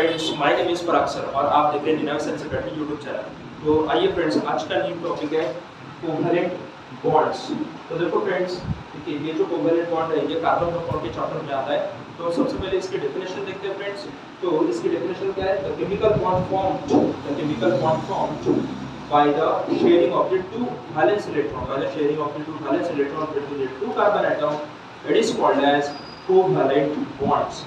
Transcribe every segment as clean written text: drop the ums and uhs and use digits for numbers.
Friends, my name is Parag sir और आप देख रहे हैं डिनामिक साइंस अकेडमी यूट्यूब चैनल। तो आइए फ्रेंड्स, आज का न्यू टॉपिक है कोवैलेंट बॉन्ड्स। तो देखो फ्रेंड्स, देखिए ये जो कोवैलेंट बॉन्ड है ये कार्बन कंपाउंड के चैप्टर में आता है। तो सबसे पहले इसकी डेफिनेशन देखते हैं फ्रेंड्स। तो इसकी डेफिनेशन क्या है? The chemical bond formed by the sharing of the two valence electron between the two carbon atom, it is called as covalent bonds।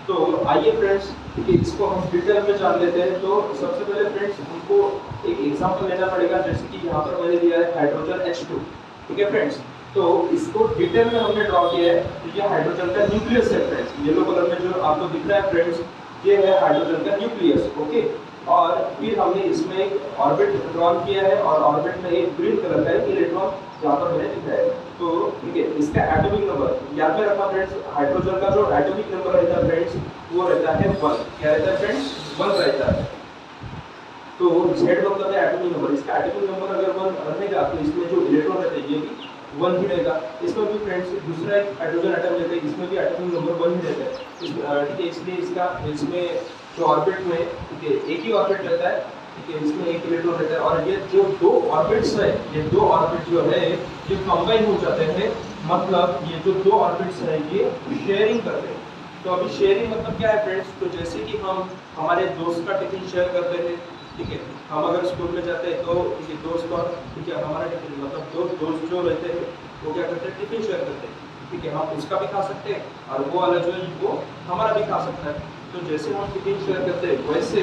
तो आइए फ्रेंड्स इसको हम डिटेल में जान लेते हैं। तो सबसे पहले फ्रेंड्स हमको एक एग्जांपल लेना पड़ेगा, जैसे कि यहाँ पर मैंने दिया है हाइड्रोजन H2। ठीक है फ्रेंड्स, तो इसको डिटेल में हमने ड्रॉ किया है। तो ये हाइड्रोजन का न्यूक्लियस है फ्रेंड्स, येलो कलर में जो आपको दिख रहा है फ्रेंड्स, ये है हाइड्रोजन का न्यूक्लियस। ओके, और फिर हमने इसमें एक ऑर्बिट ड्रॉ किया है और ऑर्बिट में एक ग्रीन कलर का एक इलेक्ट्रॉन यहाँ पर मैंने दिखाया है। तो ठीक है, इसका एटॉमिक नंबर याद में रखना फ्रेंड्स। हाइड्रोजन का जो एटॉमिक नंबर रहता है फ्रेंड्स वो रहता है 1। क्या रहता है फ्रेंड्स? 1 रहता है। तो Z मतलब है एटॉमिक नंबर। इसका एटॉमिक नंबर अगर 1 रहेगा तो इसमें जो इलेक्ट्रॉन रहते हैं ये भी 1 ही रहेगा। इसमें भी फ्रेंड्स दूसरा एक हाइड्रोजन एटम लेते हैं, इसमें भी एटॉमिक नंबर 1 ही रहता है। ठीक है, इसलिए इसमें जो ऑर्बिट में ठीक है एक ही ऑर्बिट रहता है। ठीक है, इसमें एक इलेक्ट्रॉन रहता है और ये जो दो ऑर्बिट्स है, ये दो ऑर्बिट जो है ये कंबाइन हो जाते हैं। मतलब ये जो दो ऑर्बिट्स है ये शेयरिंग करते हैं। तो अभी शेयरिंग मतलब क्या है फ्रेंड्स? तो जैसे कि हम हमारे दोस्त का टिफिन शेयर करते हैं। ठीक है, हम अगर स्कूल में जाते हैं तो ठीक है दोस्त और ठीक है हमारा टिफिन मतलब दो दोस्त जो रहते हैं वो क्या करते हैं? टिफिन शेयर करते हैं। ठीक है, हम उसका भी खा सकते हैं और वो वाला जो है वो हमारा भी खा सकता है। तो जैसे हम टिफिन शेयर करते हैं वैसे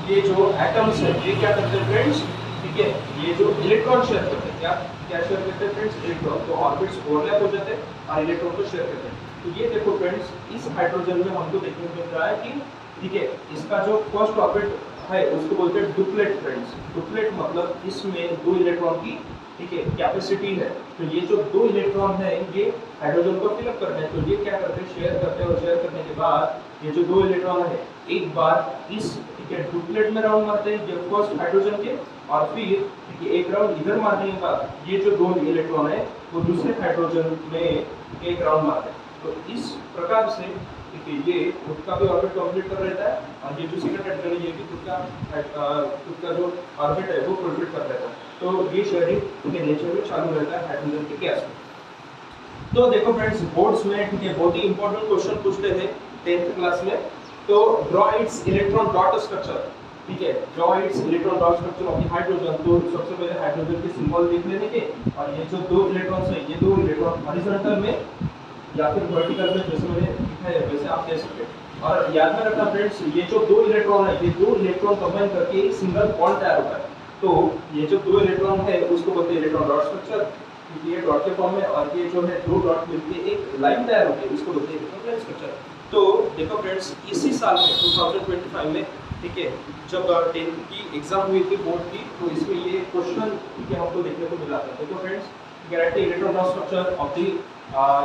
ये जो एटम्स है ये क्या करते हैं फ्रेंड्स? ठीक है, ये जो इलेक्ट्रॉन शेयर करते हैं, क्या क्या शेयर करते हैं फ्रेंड्स? इलेक्ट्रॉन। तो ऑर्बिट्स ओवरलैप हो जाते हैं और इलेक्ट्रॉन को शेयर करते हैं। तो ये देखो फ्रेंड्स, इस हाइड्रोजन में हमको देखने को मिल रहा है कि ठीक है इसका जो फर्स्ट ऑर्बिट है उसको बोलते हैं डुप्लेट फ्रेंड्स। डुप्लेट मतलब इसमें 2 इलेक्ट्रॉन की ठीक है कैपेसिटी है। तो ये जो 2 इलेक्ट्रॉन है ये हाइड्रोजन को फिल अप करते हैं। तो ये क्या करते हैं? शेयर करते हैं और शेयर करने के बाद ये जो 2 इलेक्ट्रॉन है एक बार इस ठीक है डुप्लेट में राउंड मारते हैं ये फर्स्ट हाइड्रोजन के, और फिर ठीक है एक राउंड इधर मारने के बाद ये जो 2 इलेक्ट्रॉन है वो दूसरे हाइड्रोजन में एक राउंड मारते हैं। तो इस प्रकार से ठीक है ये खुद का भी ऑर्बिट कंप्लीट कर रहता है और ये जो सेकंड हाइड्रोजन है ये भी खुद का जो ऑर्बिट है वो कंप्लीट कर रहता है। तो ये शेयरिंग के नेचर में चालू रहता है हाइड्रोजन के गैस में। तो देखो फ्रेंड्स, बोर्ड्स में ठीक है बहुत ही इंपॉर्टेंट क्वेश्चन पूछते हैं 10th क्लास में। तो draw it's electron dot structure. ठीक है, draw it's electron dot structure of the hydrogen. तो सबसे पहले हाइड्रोजन के सिंबल देख लेने के, और ये जो 2 इलेक्ट्रॉन्स है ये 2 इलेक्ट्रॉन हॉरिजॉन्टल में या फिर वर्टिकल में जैसे मैंने दिखाया है वैसे आप दे सकते हैं। और याद में रखना फ्रेंड्स, ये जो 2 इलेक्ट्रॉन है ये 2 इलेक्ट्रॉन कंबाइन करके एक सिंगल बॉन्ड तैयार होता है। तो ये जो 2 इलेक्ट्रॉन है उसको बोलते हैं इलेक्ट्रॉन डॉट स्ट्रक्चर। ये डॉट के फॉर्म में, और ये जो है 2 डॉट मिलके एक लाइन तैयार होती है उसको बोलते हैं इलेक्ट्रॉन स्ट्रक्चर। तो देखो फ्रेंड्स, इसी साल में 2025 में ठीक है जब 10th की एग्जाम हुई थी बोर्ड की, तो इसमें ये क्वेश्चन ठीक है हमको देखने को मिला था। देखो friends, electron dot structure of the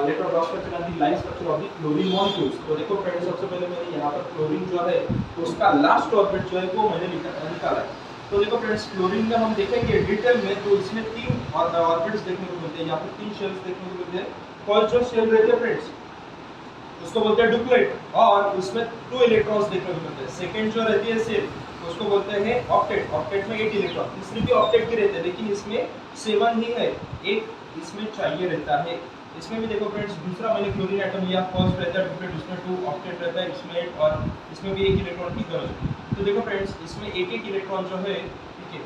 electron dot structure and the line structure of the chlorine molecules. तो देखो फ्रेंड्स, सबसे पहले मैंने यहाँ पर क्लोरीन जो है उसका लास्ट ऑर्बिट जो है वो मैंने निकाला है। तो देखो फ्रेंड्स, क्लोरीन में हम देखेंगे डिटेल में तो इसमें 3 ऑर्बिट्स देखने को मिलते हैं, यहाँ पर 3 शेल्स देखने को मिलते हैं। फर्स्ट जो शेल रहते हैं फ्रेंड्स उसको बोलते हैं डुप्लेट और उसमें 2 इलेक्ट्रॉन्स देखने को मिलते हैं। सेकंड जो रहती है शेल उसको बोलते हैं ऑक्टेट। ऑक्टेट में 8 इलेक्ट्रॉन। तीसरी भी ऑक्टेट की रहते हैं लेकिन इसमें 7 ही है, एक इसमें चाहिए रहता है। इसमें भी देखो फ्रेंड्स, दूसरा मैंने क्लोरीन एटम लिया, फर्स्ट रहता है डुप्लेट, उसमें 2 ऑक्टेट रहता है, इसमें 8 और इसमें भी 1 इलेक्ट्रॉन की जरूरत है। तो देखो फ्रेंड्स, इसमें एक इलेक्ट्रॉन जो है ठीक है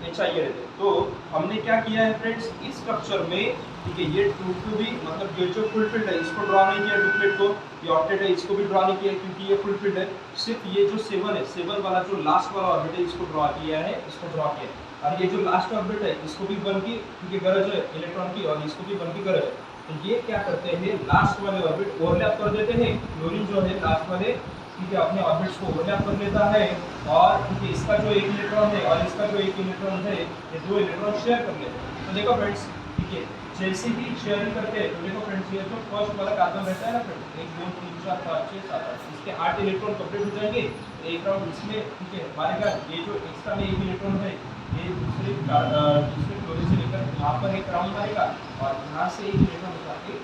ये चाहिए रहते हैं। तो हमने क्या किया है फ्रेंड्स, इस स्ट्रक्चर में ठीक है ये 2 भी मतलब ये जो फुलफिल्ड है इसको ड्रॉ नहीं किया डुप्लेट को, ये ऑक्टेट है इसको भी ड्रॉ नहीं किया क्योंकि ये फुलफिल्ड है। सिर्फ ये जो 7 है, 7 वाला जो लास्ट वाला ऑर्बिट है इसको ड्रॉ किया है, इसको ड्रॉ किया है। और ये जो लास्ट ऑर्बिट है इसको भी 1 की क्योंकि गरज है इलेक्ट्रॉन की, और इसको भी 1 की गरज है। तो ये क्या करते हैं, लास्ट वाले ऑर्बिट ओवरलैप कर देते हैं। क्लोरीन जो है लास्ट वाले ठीक है अपने ऑर्बिट्स को ओवरलैप कर लेता है, और ठीक है इसका जो 1 इलेक्ट्रॉन है और इसका जो 1 इलेक्ट्रॉन है ये 2 इलेक्ट्रॉन शेयर कर लेते हैं। तो देखो फ्रेंड्स, ठीक है जैसे ही शेयरिंग करते हैं तो देखो फ्रेंड्स ये जो फर्स्ट वाला कार्बन रहता है ना फ्रेंड्स, 1 2 3 4 5 6 7 8 इसके 8 इलेक्ट्रॉन कंप्लीट हो जाएंगे। एक राउंड इसमें ठीक है मारेगा, ये जो एक्स्ट्रा में 1 इलेक्ट्रॉन है ये दूसरे क्लोरीन से लेकर यहाँ पर एक राउंड मारेगा और यहाँ से 1 इलेक्ट्रॉन उठा के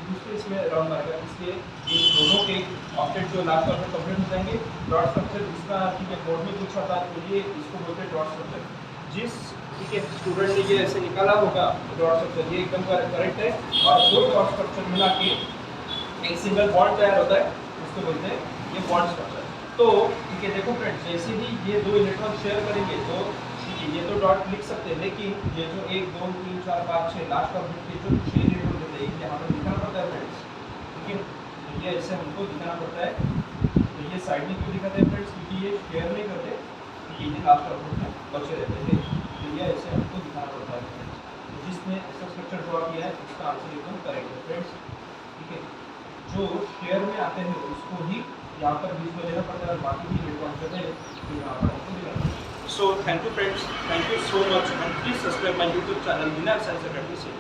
दूसरे इसमें राउंड मारेगा, इसलिए इन दोनों के ऑब्जेक्ट जो लास्ट ऑब्जेक्ट कंप्लीट हो जाएंगे। डॉट स्ट्रक्चर इसका ठीक है बोर्ड में पूछा था, तो ये इसको बोलते हैं डॉट स्ट्रक्चर। जिस ठीक है स्टूडेंट ने ये ऐसे निकाला होगा डॉट स्ट्रक्चर, ये एकदम करेक्ट है। और दो डॉट स्ट्रक्चर मिला के एक सिंगल बॉन्ड तैयार होता है, उसको बोलते हैं ये बॉन्ड स्ट्रक्चर। तो ठीक है देखो फ्रेंड्स, जैसे ही ये दो इलेक्ट्रॉन शेयर करेंगे तो ठीक है ये तो डॉट लिख सकते हैं, लेकिन ये जो 1 2 3 4 5 6 लास्ट ऑब्जेक्ट के जो 6 इलेक्ट्रॉन होते हैं यहाँ पर दिखाना पड़ता है फ्रेंड्स, ठीक है। तो ये ऐसे हमको दिखाना पड़ता है। तो ये साइड में क्यों दिखाते हैं फ्रेंड्स, क्योंकि ये शेयर नहीं करते, ठीक है, ये लास्ट ऑब्जेक्ट में बचे रहते हैं। तो ये ऐसे हमको दिखाना पड़ता है फ्रेंड्स। तो जिसने ऐसा स्ट्रक्चर ड्रॉ किया है उसका आंसर एकदम करेक्ट है फ्रेंड्स, ठीक है। जो शेयर में आते हैं उसको ही यहाँ पर बीच में लेना पड़ता है, और बाकी भी इलेक्ट्रॉन जो है तो यहाँ पर हमको देना पड़ता है। So thank you friends, thank you so much, and please subscribe my YouTube channel winner science academy से।